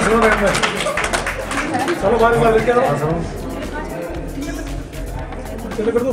चलो बाहर लेके आओ, चलो कर दो।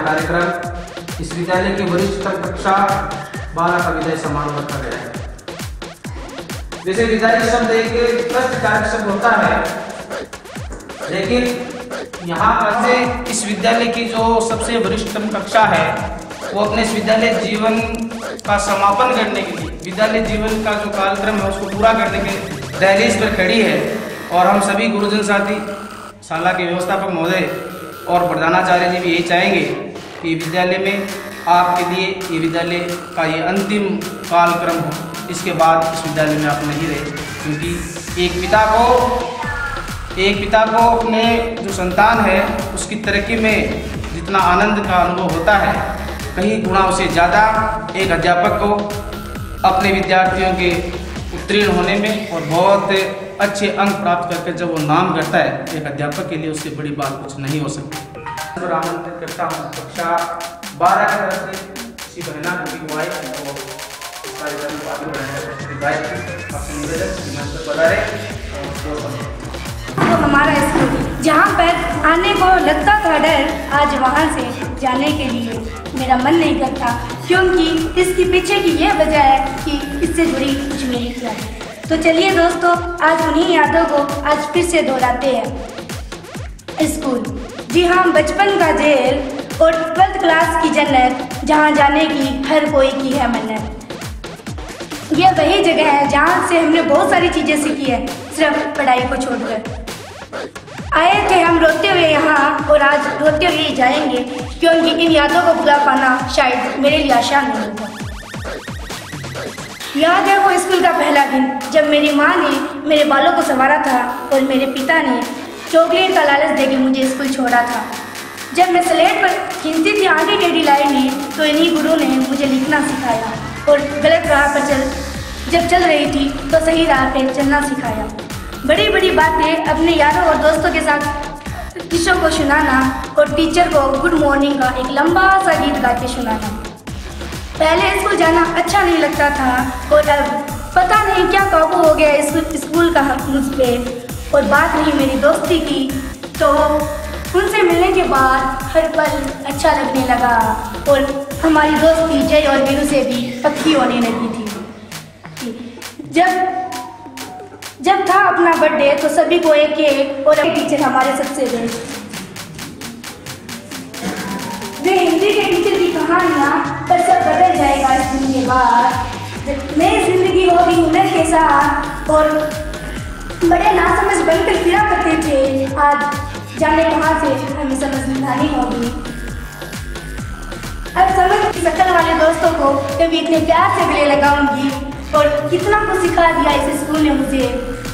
कार्यक्रम इस विद्यालय के वरिष्ठ कक्षा 12 का विदाई समारोह रखा गया है। जैसे विदाई शब्द एक कष्टकारक शब्द होता है, लेकिन यहाँ पर से इस विद्यालय की जो सबसे वरिष्ठतम कक्षा है वो अपने इस विद्यालय जीवन का समापन करने के लिए, विद्यालय जीवन का जो कार्यक्रम है उसको पूरा करने के दहलीज पर खड़ी है। और हम सभी गुरुजन साथी, शाला के व्यवस्थापक महोदय और प्रधानाचार्य जी भी यही चाहेंगे कि विद्यालय में आपके लिए ये विद्यालय का ये अंतिम कालक्रम हो। इसके बाद इस विद्यालय में आप नहीं रहे, क्योंकि एक पिता को अपने जो संतान है उसकी तरक्की में जितना आनंद का अनुभव होता है, कहीं गुना उसे ज़्यादा एक अध्यापक को अपने विद्यार्थियों के उत्तीर्ण होने में और बहुत अच्छे अंक प्राप्त करके जब वो नाम करता है, एक अध्यापक के लिए उससे बड़ी बात कुछ नहीं हो सकती। तो आमंत्रित करता हूँ कक्षा 12 की तरफ से श्री बहना की वाई और कार्यक्रम को आगे बढ़ाने तो हमारा स्कूल जहाँ पर आने को लगता था डर, आज वहाँ से जाने के लिए मेरा मन नहीं करता, क्योंकि इसके पीछे की यह वजह है कि इससे जुड़ी कुछ मेरी यादें। तो चलिए दोस्तों, आज उन्हीं यादों को आज फिर से दोहराते हैं। स्कूल, जी हाँ, बचपन का जेल और 12th क्लास की जन्नत, जहाँ जाने की हर कोई की है मन्नत। यह वही जगह है जहाँ से हमने बहुत सारी चीज़ें सीखी है, सिर्फ पढ़ाई को छोड़कर। आए थे हम रोते हुए यहाँ और आज रोते हुए ही जाएंगे, क्योंकि इन यादों को भुला पाना शायद मेरे लिए आसान नहीं होगा। याद है वो स्कूल का पहला दिन जब मेरी माँ ने मेरे बालों को संवारा था और मेरे पिता ने चॉकलेट का लालच देकर मुझे स्कूल छोड़ा था। जब मैं स्लेट पर खींचती थी आधी टेढ़ी लाइनें, तो इन्हीं गुरु ने मुझे लिखना सिखाया और गलत राह पर जब चल रही थी तो सही राह पर चलना सिखाया। बड़ी बड़ी बातें अपने यारों और दोस्तों के साथ किस्सों को सुनाना और टीचर को गुड मॉर्निंग का एक लंबा सा गीत गा के सुनाना। पहले स्कूल जाना अच्छा नहीं लगता था और अब पता नहीं क्या काबू हो गया स्कूल का मुझ पे और बात नहीं मेरी दोस्ती की, तो उनसे मिलने के बाद हर पल अच्छा लगने लगा और हमारी दोस्ती जय और वीरू से भी पक्की होने लगी थी। जब था अपना बर्थडे तो सभी को एक केक और एक टीचर हमारे सबसे बेस्ट। वे हिंदी के टीचर की कहानियाँ पर सब बदल जाएगा इस दिन के बाद। नई जिंदगी होगी हुनर के साथ और बड़े नासमझ बनकर फिरा करते थे, आज जाने कहाँ से हमें समझदारी होगी। अब समझ शक्ल वाले दोस्तों को कभी इतने प्यार से गले लगाऊंगी और कितना कुछ सिखा दिया इस स्कूल ने मुझे,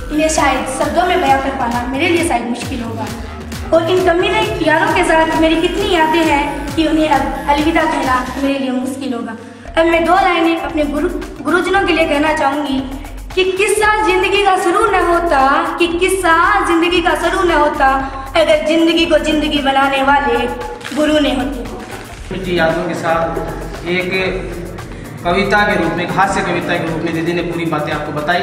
इन्हें शायद शब्दों में बयां कर पाना मेरे लिए शायद मुश्किल होगा। और इन कमीने यारों के साथ मेरी कितनी यादें हैं कि उन्हें अब अलविदा कहना मेरे लिए मुश्किल होगा। अब मैं 2 लाइनें अपने गुरुजनों के लिए कहना चाहूँगी कि किस्सा जिंदगी का शुरू न होता, कि किस्सा जिंदगी का शुरू न होता अगर जिंदगी को जिंदगी बनाने वाले गुरु ने होते। मीठी यादों के साथ एक कविता के रूप में, हास्य कविता के रूप में दीदी ने पूरी बातें आपको बताई।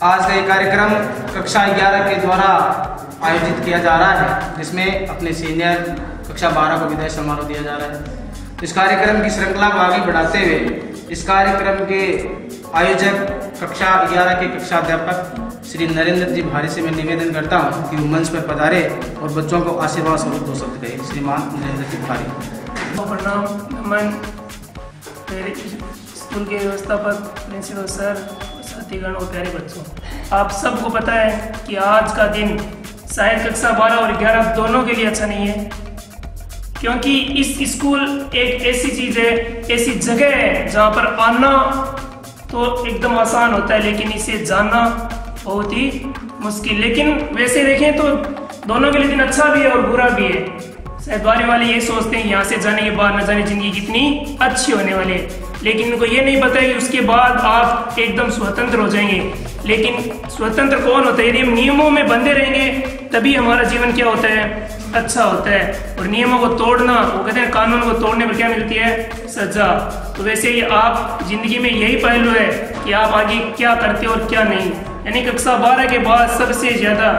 आज का ये कार्यक्रम कक्षा 11 के द्वारा आयोजित किया जा रहा है, जिसमें अपने सीनियर कक्षा 12 को विदाई समारोह दिया जा रहा है। इस कार्यक्रम की श्रृंखला को आगे बढ़ाते हुए इस कार्यक्रम के आयोजक कक्षा 11 के कक्षा अध्यापक श्री नरेंद्र जी भारी से मैं निवेदन करता हूँ कि वो मंच पर पधारे और बच्चों को आशीर्वाद स्वरूप 2 शब्द कहे। श्रीमान नरेंद्र जी भारी। प्रणाम नमन मेरे स्कूल के व्यवस्थापक, प्रिंसिपल सर, साथीगण और प्यारे बच्चों, आप सबको पता है कि आज का दिन शायद कक्षा 12 और 11 दोनों के लिए अच्छा नहीं है, क्योंकि इस स्कूल एक ऐसी चीज़ है, ऐसी जगह है जहाँ पर आना तो एकदम आसान होता है, लेकिन इसे जानना बहुत ही मुश्किल। लेकिन वैसे देखें तो दोनों के लिए दिन अच्छा भी है और बुरा भी है। शायद बारे वाले ये सोचते हैं यहाँ से जाने के बाद न जाने जिंदगी कितनी अच्छी होने वाली है, लेकिन उनको ये नहीं पता है कि उसके बाद आप एकदम स्वतंत्र हो जाएंगे। लेकिन स्वतंत्र कौन होता है? यदि हम नियमों में बंधे रहेंगे तभी हमारा जीवन क्या होता है? अच्छा होता है। और नियमों को तोड़ना, वो कहते हैं कानून को तोड़ने पर क्या मिलती है? सजा। तो वैसे ही आप जिंदगी में यही पहलू है कि आप आगे क्या करते हो और क्या नहीं। यानी कक्षा 12 के बाद सबसे ज्यादा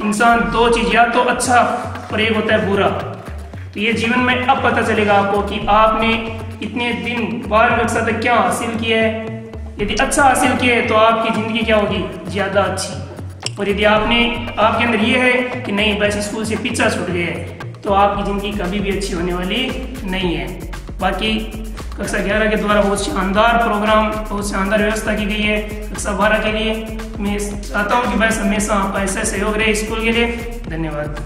इंसान 2 चीज, या तो अच्छा और एक होता है बुरा। तो ये जीवन में अब पता चलेगा आपको कि आपने इतने दिन 12वीं कक्षा तक क्या हासिल किया है। यदि अच्छा हासिल किया है तो आपकी ज़िंदगी क्या होगी? ज़्यादा अच्छी। और यदि आपके अंदर ये है कि नहीं बस स्कूल से पीछा छूट गए तो आपकी ज़िंदगी कभी भी अच्छी होने वाली नहीं है। बाकी कक्षा 11 के द्वारा बहुत शानदार प्रोग्राम, बहुत शानदार व्यवस्था की गई है कक्षा 12 के लिए। मैं चाहता हूँ कि बस हमेशा आपका ऐसा सहयोग रहे स्कूल के लिए। धन्यवाद।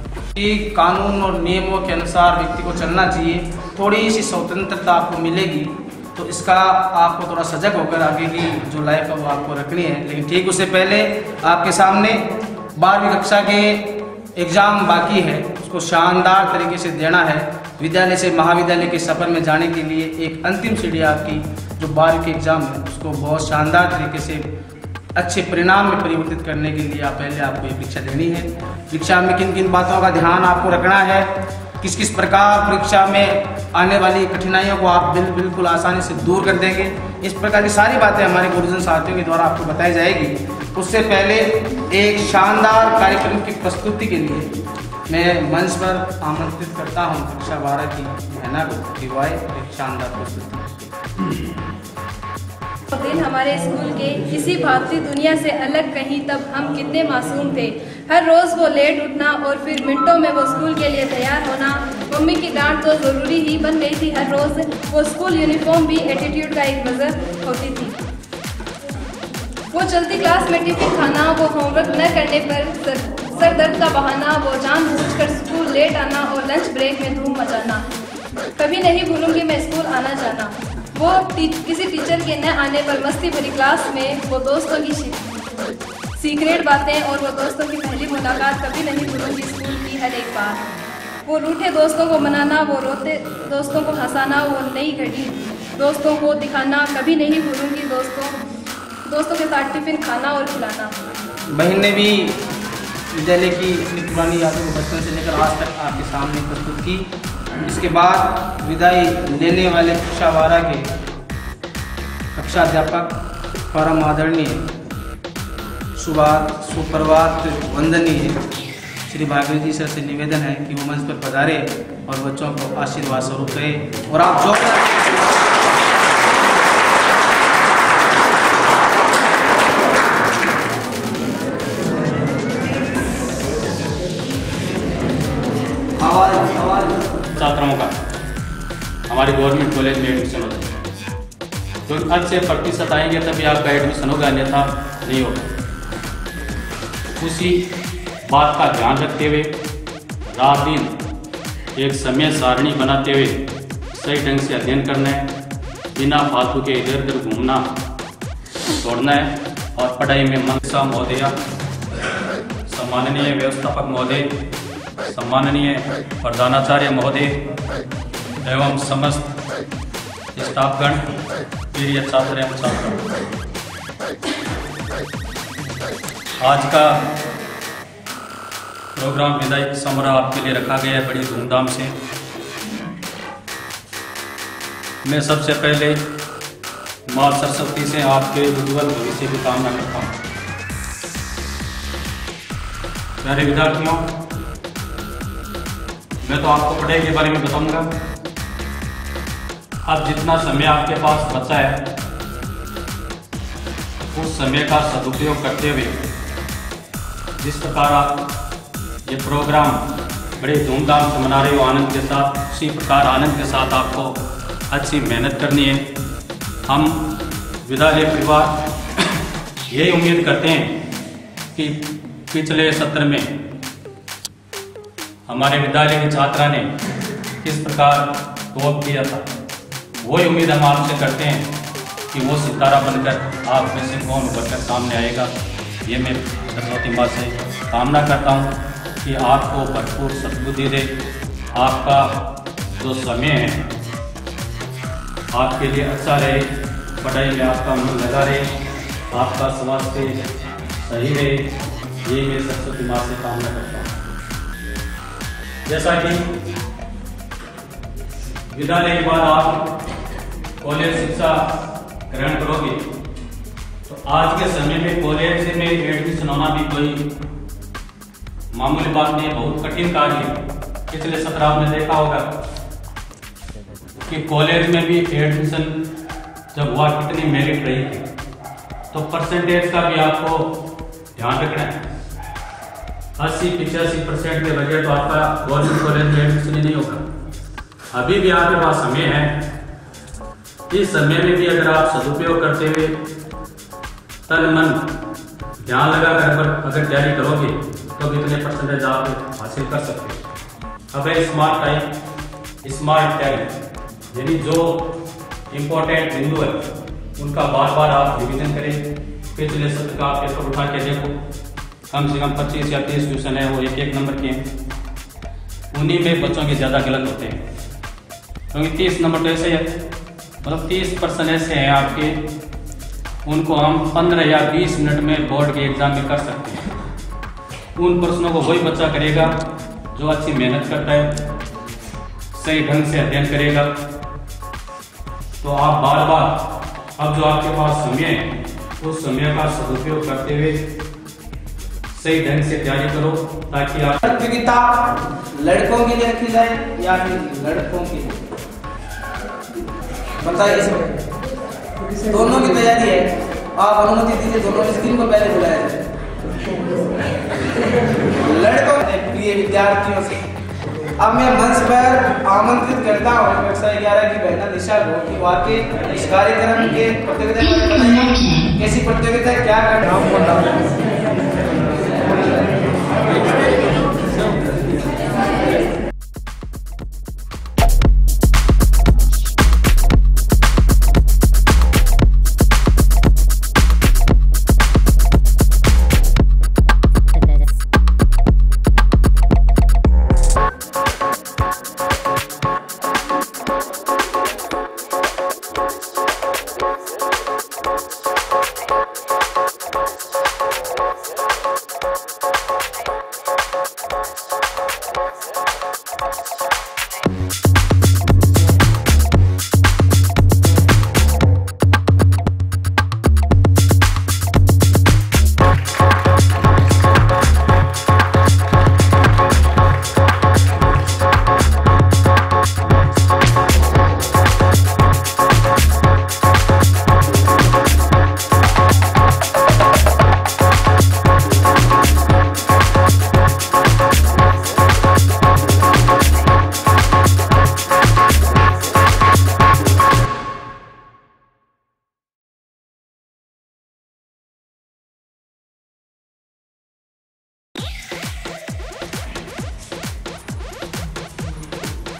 कानून और नियमों के अनुसार व्यक्ति को चलना चाहिए, थोड़ी सी स्वतंत्रता आपको मिलेगी, तो इसका आपको थोड़ा सजग होकर आगे की जो लाइफ है वो आपको रखनी है। लेकिन ठीक उससे पहले आपके सामने 12वीं कक्षा के एग्ज़ाम बाकी है, उसको शानदार तरीके से देना है। विद्यालय से महाविद्यालय के सफ़र में जाने के लिए एक अंतिम सीढ़ी आपकी जो 12वीं के एग्ज़ाम है उसको बहुत शानदार तरीके से अच्छे परिणाम में परिवर्तित करने के लिए पहले आपको ये परीक्षा देनी है। परीक्षा में किन किन बातों का ध्यान आपको रखना है, किस किस प्रकार परीक्षा में आने वाली कठिनाइयों को आप बिल्कुल आसानी से दूर कर देंगे, इस प्रकार की सारी बातें हमारे गुरुजन साथियों के द्वारा आपको बताई जाएगी। उससे पहले एक शानदार कार्यक्रम की प्रस्तुति के लिए मैं मंच पर आमंत्रित करता हूँ कक्षा 12 की महिला को कि वह एक शानदार प्रस्तुति। दिन हमारे स्कूल के इसी भागती दुनिया से अलग कहीं, तब हम कितने मासूम थे। हर रोज़ वो लेट उठना और फिर मिनटों में वो स्कूल के लिए तैयार होना। मम्मी की डांट तो ज़रूरी ही बन गई थी हर रोज़। वो स्कूल यूनिफॉर्म भी एटीट्यूड का एक वजह होती थी। वो चलती क्लास में टिफिन खाना, वो होमवर्क न करने पर सर दर्द का बहाना, वो जानबूझकर स्कूल लेट आना और लंच ब्रेक में धूम मचाना। कभी नहीं भूलूंगी मैं स्कूल आना जाना। वो किसी टीचर के न आने पर मस्ती भरी क्लास में वो दोस्तों की सीक्रेट बातें और वो दोस्तों की पहली मुलाकात कभी नहीं भूलूंगी स्कूल की हर एक बार। वो रूठे दोस्तों को मनाना, वो रोते दोस्तों को हंसाना, वो नई घड़ी दोस्तों को दिखाना, कभी नहीं भूलूंगी दोस्तों के साथ टिफिन खाना और खिलाना। बहन ने भी विद्यालय की अपनी पुरानी यादों को बचपन से लेकर आज तक आपके सामने प्रस्तुत की। इसके बाद विदाई लेने वाले कक्षा 12 के कक्षा अध्यापक परम आदरणीय सुप्रभात वंदनीय श्री भागवती जी सर से निवेदन है कि वो मंच पर पधारे और बच्चों को आशीर्वाद स्वरूप कहे। और आप जो छात्रों का हमारे गवर्नमेंट कॉलेज में एडमिशन होता है तो अच्छे प्रतिशत आएंगे तभी आपका एडमिशन होगा, अन्यथा नहीं होगा। उसी बात का ध्यान रखते हुए रात दिन एक समय सारणी बनाते हुए सही ढंग से अध्ययन करना है, बिना फालतू के इधर उधर घूमना छोड़ना है और पढ़ाई में मन सा महोदय, सम्माननीय व्यवस्थापक महोदय, सम्माननीय प्रधानाचार्य महोदय एवं समस्त स्टाफगण, प्रिय छात्र एवं छात्र, आज का प्रोग्राम विदाई समारोह आपके लिए रखा गया है बड़ी धूमधाम से। मैं सबसे पहले माँ सरस्वती से आपके उज्ज्वल भविष्य की कामना करता हूँ। प्यारे विद्यार्थियों, मैं तो आपको पढ़ाई के बारे में बताऊंगा। अब जितना समय आपके पास बचा है उस समय का सदुपयोग करते हुए जिस प्रकार आप ये प्रोग्राम बड़े धूमधाम से मना रहे हो आनंद के साथ, उसी प्रकार आनंद के साथ आपको अच्छी मेहनत करनी है। हम विद्यालय परिवार यही उम्मीद करते हैं कि पिछले सत्र में हमारे विद्यालय की छात्रा ने किस प्रकार टॉप किया था, वही उम्मीद हम आपसे करते हैं कि वो सितारा बनकर आप में से कौन उभरकर सामने आएगा। ये मैं सरस्वती माँ से कामना करता हूँ कि आपको भरपूर सद्बुद्धि दे, आपका जो समय है आपके लिए अच्छा रहे, पढ़ाई में आपका मन लगा रहे, आपका स्वास्थ्य सही रहे, ये मैं सरस्वती माँ से कामना करता हूँ। जैसा कि विद्यालय के बाद आप कॉलेज शिक्षा ग्रहण करोगे तो आज के समय में कॉलेज में एडमिशन होना भी कोई मामूली बात नहीं है, बहुत कठिन कार्य है। पिछले सत्र आपने देखा होगा कि कॉलेज में भी एडमिशन जब हुआ कितनी मेरिट रही थी, तो परसेंटेज का भी आपको ध्यान रखना है। 80-85% के बजट तो आपका गवर्नमेंट कॉलेज में एडमिशन ही नहीं होगा। अभी भी आपके पास समय है, इस समय में भी अगर आप सदुपयोग करते हुए तन मन ध्यान लगा कर अगर तैयारी करोगे तो कितने परसेंटेज आप हासिल कर सकते हो। अब है स्मार्ट टाइम, स्मार्ट टाइम, यानी जो इम्पोर्टेंट बिंदु है उनका बार बार आप रिवीजन करें। पिछले सत्र का आप पेपर उठा के देखो, कम से कम 25 या 30 क्वेश्चन है वो एक नंबर के हैं, उन्हीं में बच्चों के ज़्यादा गलत होते हैं, क्योंकि 30 नंबर तो ऐसे है, मतलब 30% ऐसे हैं आपके, उनको हम 15 या 20 मिनट में बोर्ड के एग्जाम में कर सकते हैं। उन प्रश्नों को वही बच्चा करेगा जो अच्छी मेहनत करता है, सही ढंग से अध्ययन करेगा। तो आप बार बार अब जो आपके पास समय है उस समय का सदुपयोग करते हुए सही ढंग से तैयारी करो, ताकि आप प्रतियोगिता लड़कों के लिए रखी जाए या फिर लड़कों के लिए, बताइए इसमें। दोनों की तैयारी है, आप अनुमति दीजिए दोनों स्क्रीन को पहले बुलाया जाए। लड़कों प्रिय विद्यार्थियों से अब मैं मंच पर आमंत्रित करता हूँ कक्षा 11 की बहना निशा को कि वाकई इस कार्यक्रम के प्रतियोगिता कैसी प्रतियोगिता क्या करना।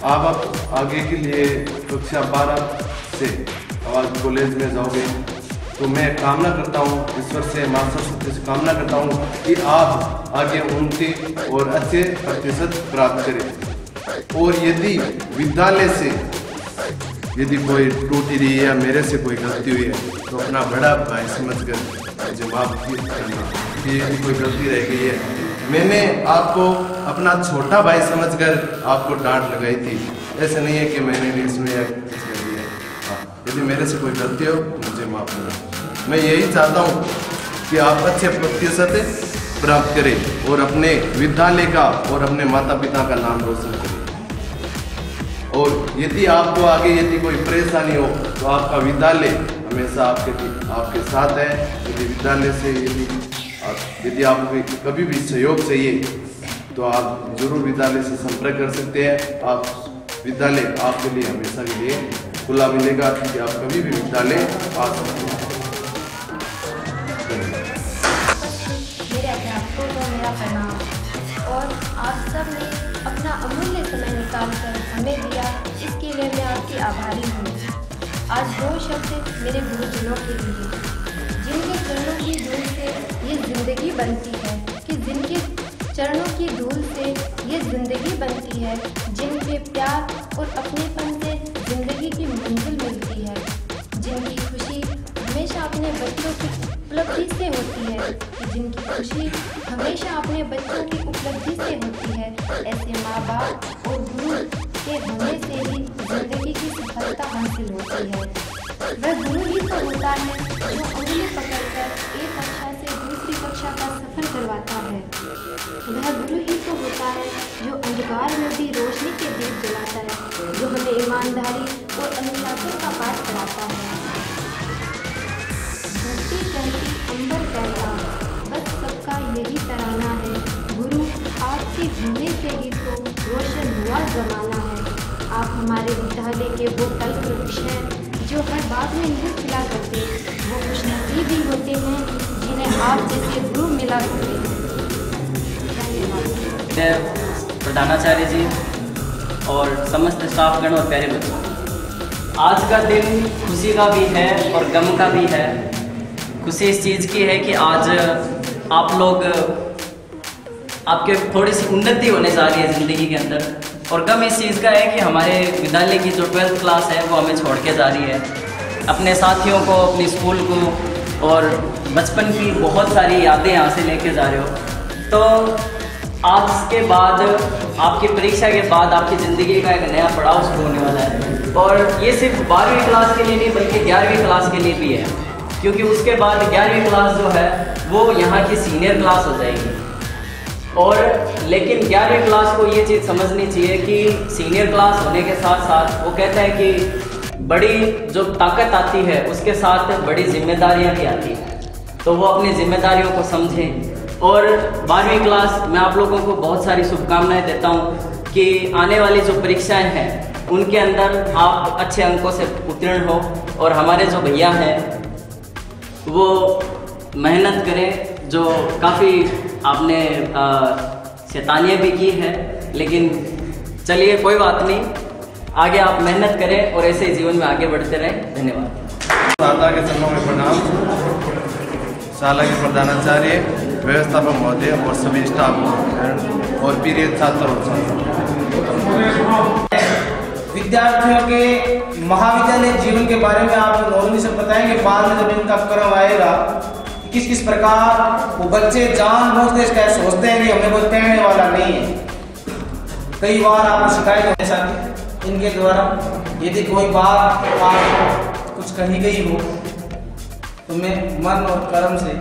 आप आगे के लिए कक्षा 12 से आवाज कॉलेज में जाओगे, तो मैं कामना करता हूँ, ईश्वर से, माँ सरस्वती से कामना करता हूँ कि आप आगे उन्नति और अच्छे प्रतिशत प्राप्त करें। और यदि विद्यालय से यदि कोई टूटी रही है या मेरे से कोई गलती हुई है, तो अपना बड़ा भाई समझकर मुझे माफ करना कि यदि कोई गलती रह गई है। मैंने आपको अपना छोटा भाई समझकर आपको डांट लगाई थी, ऐसा नहीं है कि मैंने नहीं सुना या कुछ कर दिया। यदि मेरे से कोई गलती हो तो मुझे माफ करना। मैं यही चाहता हूँ कि आप अच्छे प्रतिशत प्राप्त करें और अपने विद्यालय का और अपने माता पिता का नाम रोशन करें। और यदि आपको आगे यदि कोई परेशानी हो तो आपका विद्यालय हमेशा आपके साथ है। यदि विद्यालय से यदि आपको कभी भी सहयोग चाहिए तो आप जरूर विद्यालय से संपर्क कर सकते हैं। आप विद्यालय आपके लिए हमेशा के लिए खुला मिलेगा कि आप कभी भी विद्यालय आ सकते हैं। मेरे अध्यापकों को मेरा प्रणाम और आप सब ने अपना अमूल्य समय निकालकर हमें दिया, इसके लिए मैं आपकी आभारी हूँ। आज 2 शब्द मेरे गुरुजनों के लिए, जिनके चरणों की धूल से ये जिंदगी बनती है, कि जिनके चरणों की धूल से ये जिंदगी बनती है, जिनके प्यार और अपनेपन से जिंदगी की मंजिल मिलती है, जिनकी खुशी हमेशा अपने बच्चों की उपलब्धि से होती है, जिनकी खुशी हमेशा अपने बच्चों की उपलब्धि से होती है। ऐसे माँ बाप और गुरु के होने से ही जिंदगी की सफलता हासिल होती है। वह गुरु ही तो होता है जो उंगली पकड़कर एक कक्षा से दूसरी कक्षा का सफर करवाता है। वह गुरु ही तो होता है जो अंधकार में भी रोशनी के दीप जलाता है, जो हमें ईमानदारी और अनुशासन का पाठ पढ़ाता है। धरती कहती अंबर कहता, बस सबका यही तराना है, गुरु आपके होने से ही तो रोशन हुआ जमाना है। आप हमारे विद्यालय के वो कल्प वृक्ष हैं जो हर बात में नहीं खिला करते, वो खुशनसीब भी होते हैं जिन्हें आप जैसे गुरु मिला करते हैं। धन्यवाद। प्रधानाचार्य जी और समस्त स्टाफगण और प्यारे बच्चों, आज का दिन खुशी का भी है और गम का भी है। खुशी इस चीज़ की है कि आज आप लोग, आपके थोड़ी सी उन्नति होने जा रही है ज़िंदगी के अंदर, और गम इस चीज़ का है कि हमारे विद्यालय की जो 12th क्लास है वो हमें छोड़ के जा रही है। अपने साथियों को, अपनी स्कूल को और बचपन की बहुत सारी यादें यहाँ से लेके जा रहे हो। तो आज के बाद, आपकी परीक्षा के बाद आपकी ज़िंदगी का एक नया पड़ाव शुरू होने वाला है, और ये सिर्फ 12वीं क्लास के लिए नहीं बल्कि 11वीं क्लास के लिए भी है, क्योंकि उसके बाद 11वीं क्लास जो है वो यहाँ की सीनियर क्लास हो जाएगी। और लेकिन 11वीं क्लास को ये चीज़ समझनी चाहिए कि सीनियर क्लास होने के साथ साथ वो कहता है कि बड़ी जो ताकत आती है उसके साथ बड़ी जिम्मेदारियां भी आती हैं, तो वो अपनी जिम्मेदारियों को समझें। और 12वीं क्लास में आप लोगों को बहुत सारी शुभकामनाएं देता हूँ कि आने वाली जो परीक्षाएं हैं उनके अंदर आप अच्छे अंकों से उत्तीर्ण हो, और हमारे जो भैया हैं वो मेहनत करें। जो काफ़ी आपने शैतानियाँ भी की है, लेकिन चलिए कोई बात नहीं, आगे आप मेहनत करें और ऐसे जीवन में आगे बढ़ते रहें। धन्यवाद। दादा के चरणों में प्रणाम। शाला के प्रधानाचार्य, व्यवस्थापक महोदय और सभी स्टाफ और प्रिय छात्र और विद्यार्थियों के महाविद्यालय जीवन के बारे में आप नॉर्मली से बताएंगे, बाद में जब इनका क्रम आएगा किस किस प्रकार वो बच्चे जानबूझकर इसका सोचते हैं कि हमें कोई कहने वाला नहीं है। कई बार आपको शिकायत होने साथ इनके द्वारा, यदि कोई बात आप कुछ कही गई हो तो मैं मन और कर्म से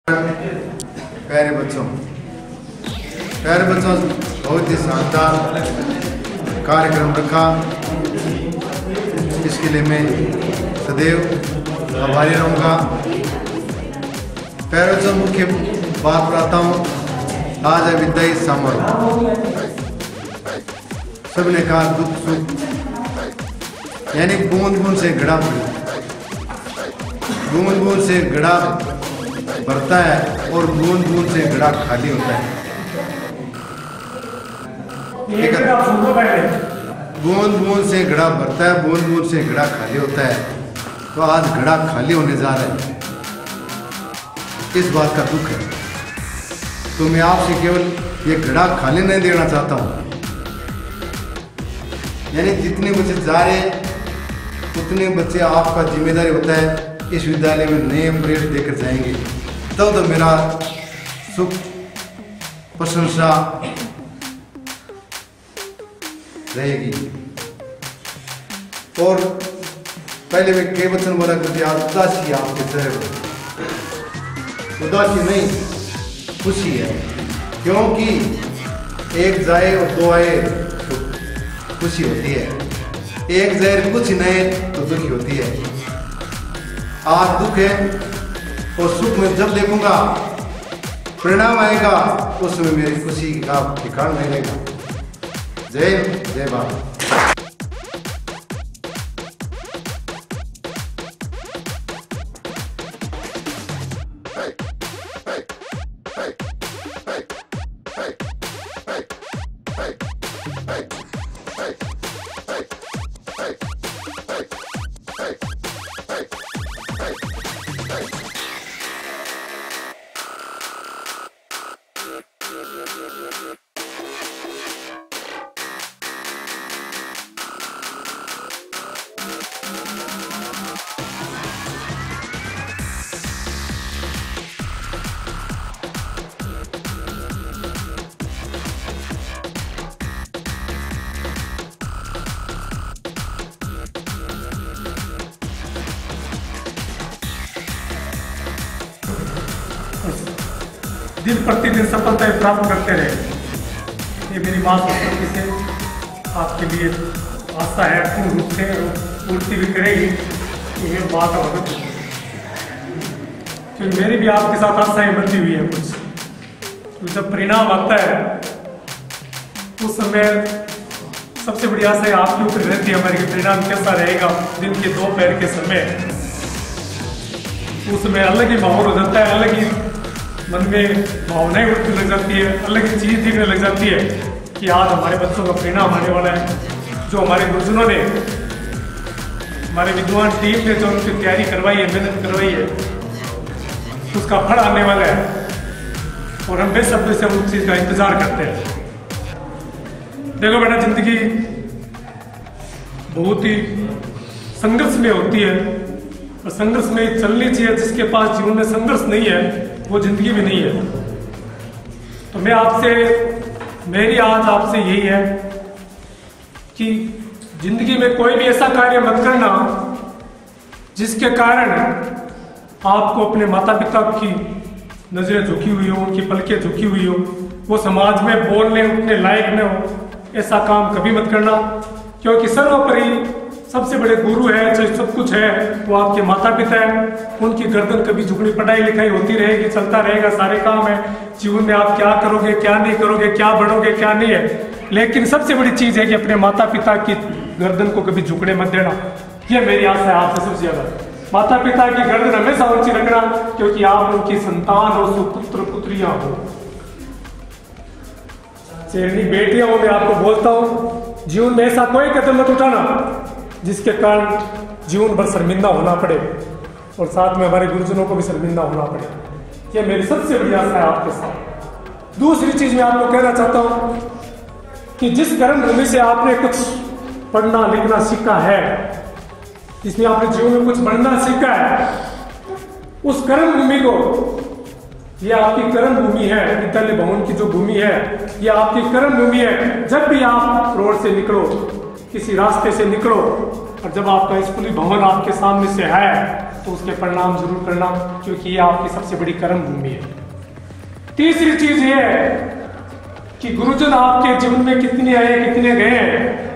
प्यारे बच्चों, बहुत ही शानदार कार्यक्रम रखा। इसके लिए मैं सदैव आभारी रहूँगा। प्यारे बच्चों, मुख्य बात पर आता हूँ। आज है विदाई समारोह। सबने कहा दुख सुख, यानी बूंद बूंद से घड़ा भरता है और बूंद बूंद से घड़ा खाली होता है। बूंद बूंद से घड़ा भरता है, बूंद बूंद से घड़ा खाली होता है। तो आज घड़ा खाली होने जा रहा है, इस बात का दुख है। तो मैं आपसे केवल ये घड़ा खाली नहीं देना चाहता हूँ। यानी जितने बच्चे जा रहे हैं उतने बच्चे आपका जिम्मेदारी होता है इस विद्यालय में नए प्रेस देकर जाएंगे, तब तो मेरा सुख प्रशंसा रहेगी। और पहले मैं कई वचन बोला करती उदासी आपके चेहरे पर, उदासी नहीं खुशी है, क्योंकि एक जाए और दो आए तो खुशी होती है, एक जाए कुछ नए तो दुखी होती है। आज दुख है और सुख में जब देखूंगा परिणाम आएगा, उस समय मेरी खुशी का ठिकाना नहीं रहेगा। जय भारत। दिन प्रतिदिन सफलताएं प्राप्त करते रहे, ये मेरी माँ सरस्वती से आपके लिए आशा है। पूर्ण रूप से पूर्ति भी करेगी, ये बात है। क्योंकि मेरी भी आपके साथ आशाएं बंधी हुई है कुछ। तो जब परिणाम आता है उस समय सबसे बड़ी आशा आपके ऊपर रहती है हमारी, परिणाम कैसा रहेगा। दिन के दोपहर के समय उस समय अलग ही माहौल हो जाता है, अलग ही मन में भावनाएं उठने लग जाती है, अलग ही चीज दिखने लग जाती है कि आज हमारे बच्चों का परिणाम आने वाला है। जो हमारे गुरुजनों ने, हमारे विद्वान टीम ने जो उनकी तैयारी करवाई है, मेहनत करवाई है, उसका फल आने वाला है। और हम बेसब्री से उस चीज का इंतजार करते हैं। देखो बेटा, जिंदगी बहुत ही संघर्ष में होती है और संघर्ष में चलनी चाहिए। जिसके पास जीवन में संघर्ष नहीं है वो जिंदगी भी नहीं है। तो मैं आपसे, मेरी आज आपसे यही है कि जिंदगी में कोई भी ऐसा कार्य मत करना जिसके कारण आपको अपने माता पिता की नजरें झुकी हुई हो, उनकी पलकें झुकी हुई हो, वो समाज में बोलने उठने लायक न हो। ऐसा काम कभी मत करना, क्योंकि सर्वोपरि सबसे बड़े गुरु है, जो सब कुछ है, वो आपके माता पिता है। उनकी गर्दन कभी झुकनी, पढ़ाई लिखाई होती रहेगी, चलता रहेगा, सारे काम है। जीवन में आप क्या करोगे, क्या नहीं करोगे, क्या बढ़ोगे, क्या नहीं है, लेकिन सबसे बड़ी चीज है कि अपने माता पिता की गर्दन को कभी झुकने मत देना। ये मेरी आशा है आपसे सबसे ज्यादा। माता पिता की गर्दन हमेशा ऊंची रखना, क्योंकि आप उनकी संतान हो, सुपुत्र पुत्रियां हो। शेरनी बेटियां हो, मैं आपको बोलता हूँ, जीवन में ऐसा कोई कदम मत उठाना जिसके कारण जीवन भर शर्मिंदा होना पड़े और साथ में हमारे गुरुजनों को भी शर्मिंदा होना पड़े। ये मेरी सबसे बड़ी आशा है आपके साथ। दूसरी चीज मैं आपको कहना चाहता हूं कि जिस कर्म भूमि से आपने कुछ पढ़ना लिखना सीखा है, जिसमें आपने जीवन में कुछ बढ़ना सीखा है, उस कर्म भूमि को, ये आपकी कर्म भूमि है। विद्यालय भवन की जो भूमि है, ये आपकी कर्म भूमि है। जब भी आप रोड से निकलो, किसी रास्ते से निकलो, और जब आपका स्कूली भवन आपके सामने से है, तो उसके परिणाम जरूर करना, क्योंकि ये आपकी सबसे बड़ी कर्म भूमि है। तीसरी चीज ये है कि गुरुजन आपके जीवन में कितने आए कितने गए हैं,